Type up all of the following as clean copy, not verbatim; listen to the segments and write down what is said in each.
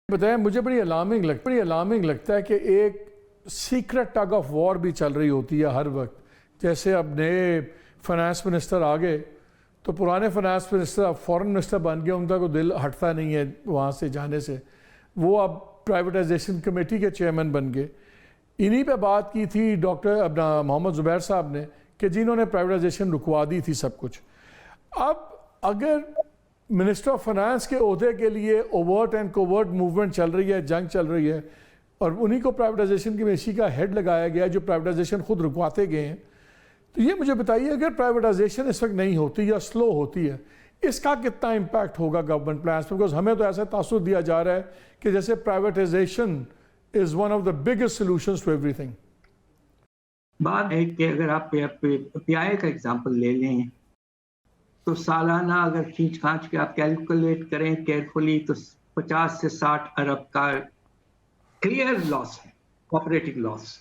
بتائیں مجھے بڑی الارمنگ لگتا ہے کہ ایک سیکرٹ ٹگ آف وار بھی چل رہی ہوتی ہے ہر وقت. جیسے اب نئے فائنانس منسٹر آ گئے تو پرانے فائنانس منسٹر اب فورن منسٹر بن گئے, ان کا کوئی دل ہٹتا نہیں ہے وہاں سے جانے سے. وہ اب پرائیویٹائزیشن کمیٹی کے چیئرمین بن گئے. انہی پہ بات کی تھی ڈاکٹر اپنا محمد زبیر صاحب نے کہ جنہوں نے پرائیویٹائزیشن رکوا دی تھی سب کچھ. اب اگر منسٹر آف فائنانس کے عہدے کے لیے اوورٹ اینڈ کوورٹ موومنٹ چل رہی ہے, جنگ چل رہی ہے, اور انہی کو پرائیویٹائزیشن کمیٹی کا ہیڈ لگایا گیا جو پرائیویٹائزیشن خود رکواتے گئے ہیں, تو یہ مجھے بتائیے اگر پرائیویٹائزیشن اس وقت نہیں ہوتی یا سلو ہوتی ہے, اس کا کتنا امپیکٹ ہوگا گورنمنٹ پلانس پہ؟ بیکاز ہمیں تو ایسا تاثر دیا جا رہا ہے کہ جیسے privatization is one of the biggest solutions to everything. بات ہے کہ اگر آپ پی آئی کا اگزامپل لے لیں تو سالانہ اگر کھینچ کھانچ کے آپ کیلکولیٹ کریں کیئرفلی تو 50 سے 60 ارب کا کلیئر لاس ہے, آپریٹنگ لاس.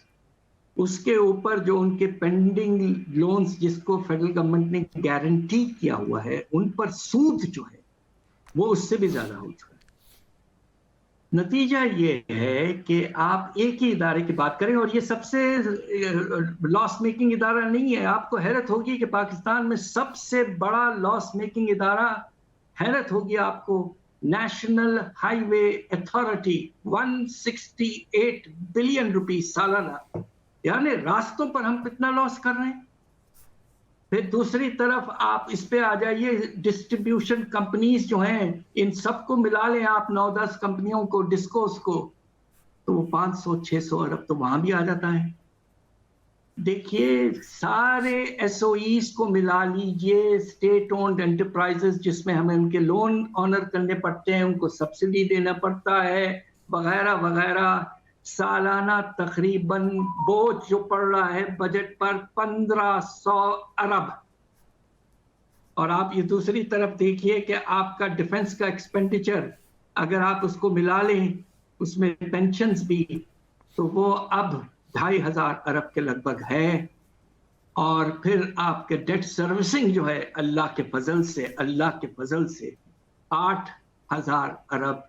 اس کے اوپر جو ان کے پینڈنگ لونز جس کو فیڈرل گورنمنٹ نے گارنٹی کیا ہوا ہے ان پر سود جو ہے وہ اس سے بھی زیادہ ہو چکا ہے. نتیجہ یہ ہے کہ آپ ایک ہی ادارے کی بات کریں, اور یہ سب سے لاس میکنگ ادارہ نہیں ہے. آپ کو حیرت ہوگی کہ پاکستان میں سب سے بڑا لاس میکنگ ادارہ, حیرت ہوگی آپ کو, نیشنل ہائی وے اتھارٹی 168 بلین روپیز سالانہ. یعنی راستوں پر ہم کتنا لاس کر رہے ہیں. پھر دوسری طرف آپ اس پہ آ جائیے, ڈسٹریبیوشن کمپنیز جو ہیں ان سب کو ملا لیں آپ 9-10 کمپنیوں کو, ڈسکوز کو, تو وہ 500-600 ارب تو وہاں بھی آ جاتا ہے. دیکھیے سارے ایس او ایز کو ملا لیجئے, اسٹیٹ اونڈ انٹرپرائزز جس میں ہمیں ان کے لون آنر کرنے پڑتے ہیں, ان کو سبسڈی دینا پڑتا ہے وغیرہ وغیرہ, سالانہ تقریباً بوجھ جو پڑ رہا ہے بجٹ پر 1500 ارب. اور آپ یہ دوسری طرف دیکھیے کہ آپ کا ڈیفنس کا ایکسپینڈیچر اگر آپ اس کو ملا لیں اس میں پینشنز بھی, تو وہ اب 2500 ارب کے لگ بھگ ہے. اور پھر آپ کے ڈیٹ سروسنگ جو ہے اللہ کے فضل سے 8000 ارب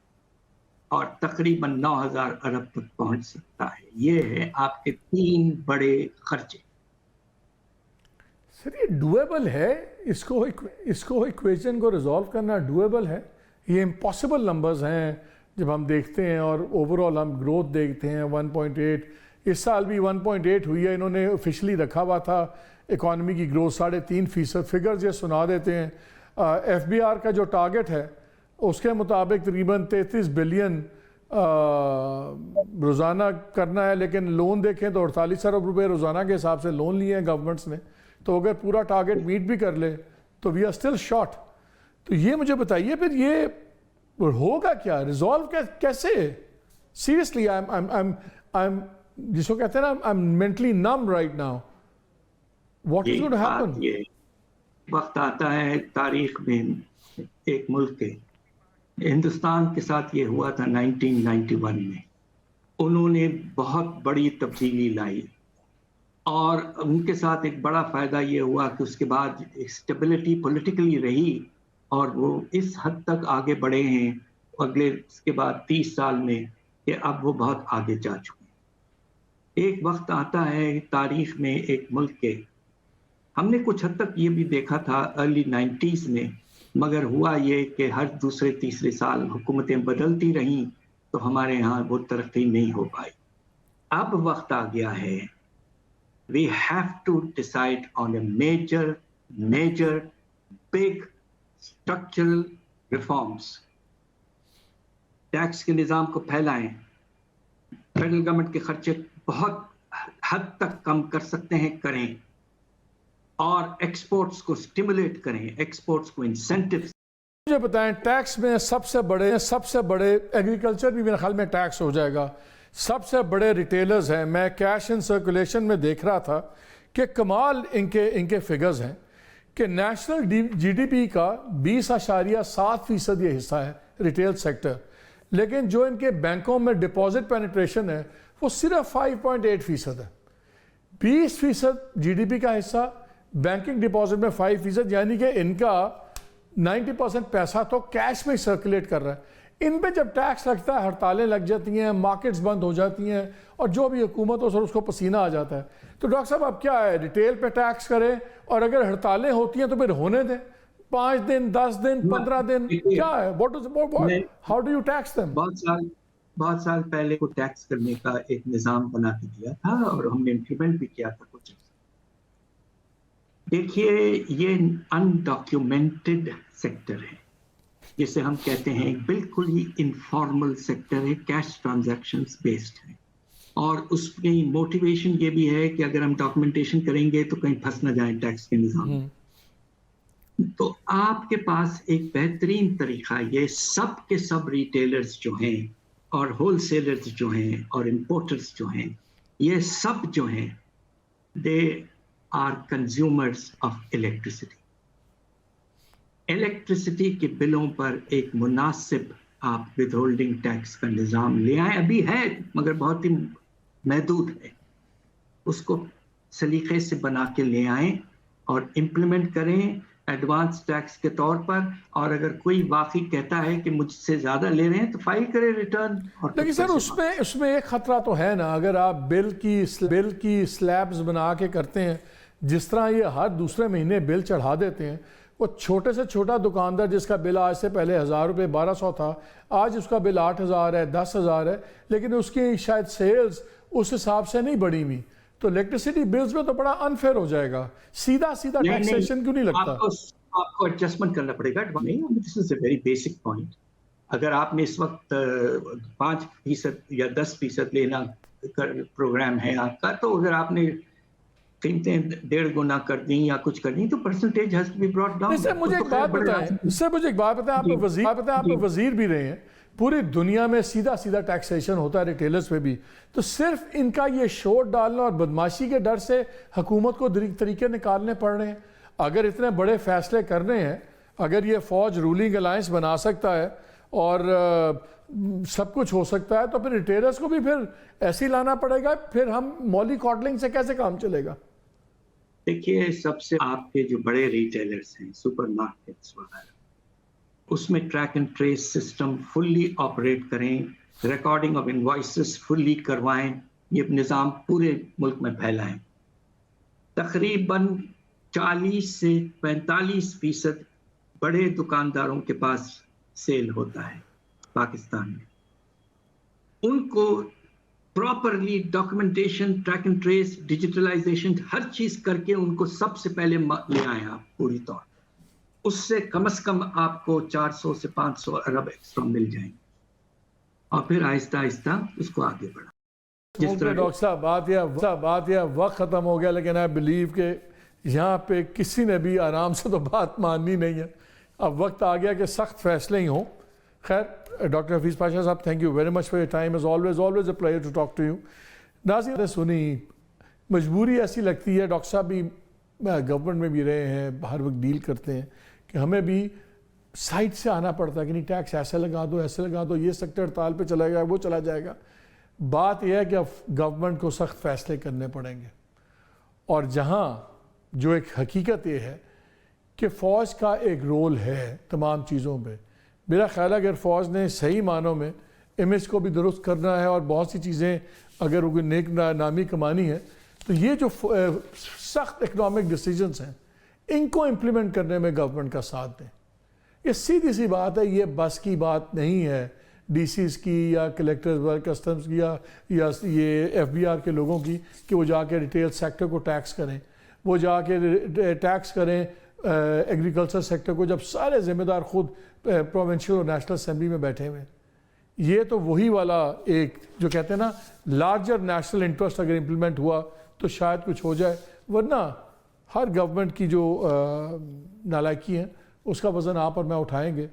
اور تقریباً 9000 ارب تک پہنچ سکتا ہے. یہ ہے آپ کے 3 بڑے خرچے. سر یہ ڈویبل ہے, اس کو ایکویشن کو ریزالو کرنا ڈویبل ہے؟ یہ امپاسبل نمبرز ہیں جب ہم دیکھتے ہیں, اور اوورال ہم گروتھ دیکھتے ہیں 1.8, اس سال بھی 1.8 ہوئی ہے. انہوں نے آفیشلی رکھا ہوا تھا اکانومی کی گروتھ 3.5%. فگرز یہ سنا دیتے ہیں. ایف بی آر کا جو ٹارگٹ ہے اس کے مطابق تقریباً 33 بلین روزانہ کرنا ہے, لیکن لون دیکھیں تو 48 ارب روپے روزانہ کے حساب سے لون لیے ہیں گورنمنٹس نے. تو اگر پورا ٹارگٹ میٹ بھی کر لے تو وی آر اسٹل شارٹ. تو یہ مجھے بتائیے پھر یہ ہوگا کیا, ریزالو کیسے؟ سیریسلی I'm جس کو کہتے ہیں نا I'm mentally numb right now. What is going to happen? یہ وقت آتا ہے تاریخ میں ایک ملک کے, ہندوستان کے ساتھ یہ ہوا تھا 1991 میں. انہوں نے بہت بڑی تبدیلی لائی اور ان کے ساتھ ایک بڑا فائدہ یہ ہوا کہ اس کے بعد اسٹیبلٹی پولیٹیکلی رہی اور وہ اس حد تک آگے بڑھے ہیں اگلے اس کے بعد 30 سال میں کہ اب وہ بہت آگے جا چکے ہیں. ایک وقت آتا ہے تاریخ میں ایک ملک کے, ہم نے کچھ حد تک یہ بھی دیکھا تھا ارلی 90s میں, مگر ہوا یہ کہ ہر دوسرے تیسرے سال حکومتیں بدلتی رہیں تو ہمارے ہاں وہ ترقی نہیں ہو پائی. اب وقت آ گیا ہے, we have to decide on a major big structural reforms. Tax کے نظام کو پھیلائیں, فیڈرل گورنمنٹ کے خرچے بہت حد تک کم کر سکتے ہیں کریں, اور ایکسپورٹس کو سٹیمولیٹ کریں, ایکسپورٹس کو انسینٹیوز. مجھے بتائیں ٹیکس میں سب سے بڑے ایگریکلچر بھی میرے خیال میں ٹیکس ہو جائے گا, سب سے بڑے ریٹیلرز ہیں. میں کیش ان سرکولیشن میں دیکھ رہا تھا کہ کمال ان کے فگرز ہیں کہ نیشنل جی ڈی پی کا 20.7% یہ حصہ ہے ریٹیل سیکٹر, لیکن جو ان کے بینکوں میں ڈپازٹ پینیٹریشن ہے وہ صرف 5.8% ہے. 20% جی ڈی پی کا حصہ, بینکنگ ڈپازٹ میں 5%, یعنی کہ ان کا 90% پیسہ تو کیش میں سرکولیٹ کر رہا ہے. ان پہ جب ٹیکس لگتا ہے ہڑتالیں لگ جاتی ہیں, مارکیٹس بند ہو جاتی ہیں, اور جو بھی حکومت ہو سر اس کو پسینہ آ جاتا ہے. تو ڈاکٹر صاحب اب کیا ہے, ریٹیل پہ ٹیکس کریں, اور اگر ہڑتالیں ہوتی ہیں تو پھر ہونے دیں, 5 دن 10 دن 15 دن, کیا ہے, how do you tax them? بہت سال پہلے کو ٹیکس کرنے کا ایک نظام بنا کے دیا تھا اور ہم نے امپلیمنٹ بھی کیا تھا کچھ. دیکھیے یہ انڈاکیومنٹڈ سیکٹر ہے جسے ہم کہتے ہیں, بالکل ہی انفارمل سیکٹر ہے, کیش ٹرانزیکشنز بیسڈ ہے, اور اس کی موٹیویشن یہ بھی ہے کہ اگر ہم ڈاکومنٹیشن کریں گے تو کہیں پھنس نہ جائیں ٹیکس کے نظام میں. تو آپ کے پاس ایک بہترین طریقہ, یہ سب کے سب ریٹیلرز جو ہیں اور ہول سیلرز جو ہیں اور امپورٹرز جو ہیں, یہ سب جو ہیں they are consumers of electricity. Electricity کے بلوں پر ایک مناسب آپ ود ہولڈنگ ٹیکس کا نظام لے آئیں. ابھی ہے مگر بہت ہی محدود ہے, اس کو سلیقے سے بنا کے لے آئیں اور امپلیمنٹ کریں ایڈوانس ٹیکس کے طور پر. اور اگر کوئی واقعی کہتا ہے کہ مجھ سے زیادہ لے رہے ہیں تو فائل کرے ریٹرن. لیکن سر اس میں ایک خطرہ تو ہے نا, اگر آپ بل کی سلیبز بنا کے کرتے ہیں, جس طرح یہ ہر دوسرے مہینے بل چڑھا دیتے ہیں, وہ چھوٹے سے چھوٹا دکاندار جس کا بل آج سے پہلے 1000 روپے 1200 تھا, آج اس کا بل 8000 ہے 10000 ہے, لیکن اس کی شاید سیلز اس حساب سے نہیں بڑھی ہوئی, تو الیکٹریسٹی بلز میں تو بڑا انفیئر ہو جائے گا. سیدھا ٹیکسیشن کیوں نہیں لگتا؟ آپ کو ایڈجسٹمنٹ کرنا پڑے گا. دس از اے ویری بیسک پوائنٹ. اگر آپ نے اس وقت 5% یا 10% لینا پروگرام ہے آپ کا, تو اگر آپ نے قیمتیں 1.5 گنا کر دیں یا کچھ کر دیں تو percentage has to be brought down. Sir مجھے ایک بات بتائیں, آپ وزیر بھی رہے ہیں, پوری دنیا میں سیدھا ٹیکسیشن ہوتا ہے ریٹیلرز پہ بھی, تو صرف ان کا یہ شوٹ ڈالنا اور بدماشی کے ڈر سے حکومت کو طریقے نکالنے پڑ رہے ہیں. اگر اتنے بڑے فیصلے کرنے ہیں, اگر یہ فوج رولنگ الائنس بنا سکتا ہے اور سب کچھ ہو سکتا ہے, تو پھر ریٹیلرز کو بھی پھر ایسے ہی لانا پڑے گا. پھر ہم مولی کاٹلنگ سے کیسے کام چلے گا؟ دیکھیے سب سے آپ کے جو بڑے ریٹیلرز ہیں, سپر مارکیٹس وغیرہ, اس میں track and trace system fully operate کریں, ریکارڈنگ آف انوائسز فلی کروائیں, یہ نظام پورے ملک میں پھیلائیں. تقریباً 40 سے 45% بڑے دکانداروں کے پاس سیل ہوتا ہے پاکستان میں. ان کو properly documentation, track and trace, digitalization, ہر چیز کر کے ان کو سب سے پہلے لے آئیں آپ پوری طور. اس سے کم از کم آپ کو 400 سے 500 ارب ایکسٹرا مل جائیں گے, اور پھر آہستہ آہستہ اس کو آگے بڑھا. ڈاکٹر صاحب بات یہ وقت ختم ہو گیا, لیکن آئی بلیو کہ یہاں پہ کسی نے بھی آرام سے تو بات ماننی نہیں ہے. اب وقت آ گیا کہ سخت فیصلے ہی ہوں. خیر, ڈاکٹر حفیظ پاشا صاحب, thank you very much for your time. Is always a pleasure to talk to you. ناظرین سنی, مجبوری ایسی لگتی ہے, ڈاکٹر صاحب بھی گورنمنٹ میں بھی رہے ہیں, ہر وقت ڈیل کرتے ہیں, کہ ہمیں بھی سائٹ سے آنا پڑتا ہے کہ نہیں ٹیکس ایسے لگا دو, یہ سیکٹر ہڑتال پہ چلا گیا, وہ چلا جائے گا. بات یہ ہے کہ اب گورنمنٹ کو سخت فیصلے کرنے پڑیں گے, اور جہاں جو ایک حقیقت یہ ہے کہ فوج کا ایک رول ہے تمام چیزوں پہ. میرا خیال ہے اگر فوج نے صحیح معنوں میں امیج کو بھی درست کرنا ہے اور بہت سی چیزیں اگر کوئی نیک نامی کمانی ہے, تو یہ جو سخت اکنامک ڈیسیجنز ہیں ان کو امپلیمنٹ کرنے میں گورنمنٹ کا ساتھ دیں. یہ سیدھی سی بات ہے, یہ بس کی بات نہیں ہے ڈی سیز کی یا کلیکٹرز کسٹمز کی یا یہ ایف بی آر کے لوگوں کی, کہ وہ جا کے ریٹیل سیکٹر کو ٹیکس کریں, وہ جا کے ٹیکس کریں ایگریکلچر سیکٹر کو, جب سارے ذمہ دار خود پروونشل اور نیشنل اسمبلی میں بیٹھے ہوئے. یہ تو وہی والا ایک جو کہتے ہیں نا لارجر نیشنل انٹرسٹ اگر امپلیمنٹ ہوا تو شاید کچھ ہو جائے, ورنہ ہر گورنمنٹ کی جو نالائکی ہیں اس کا وزن آپ اور میں اٹھائیں گے.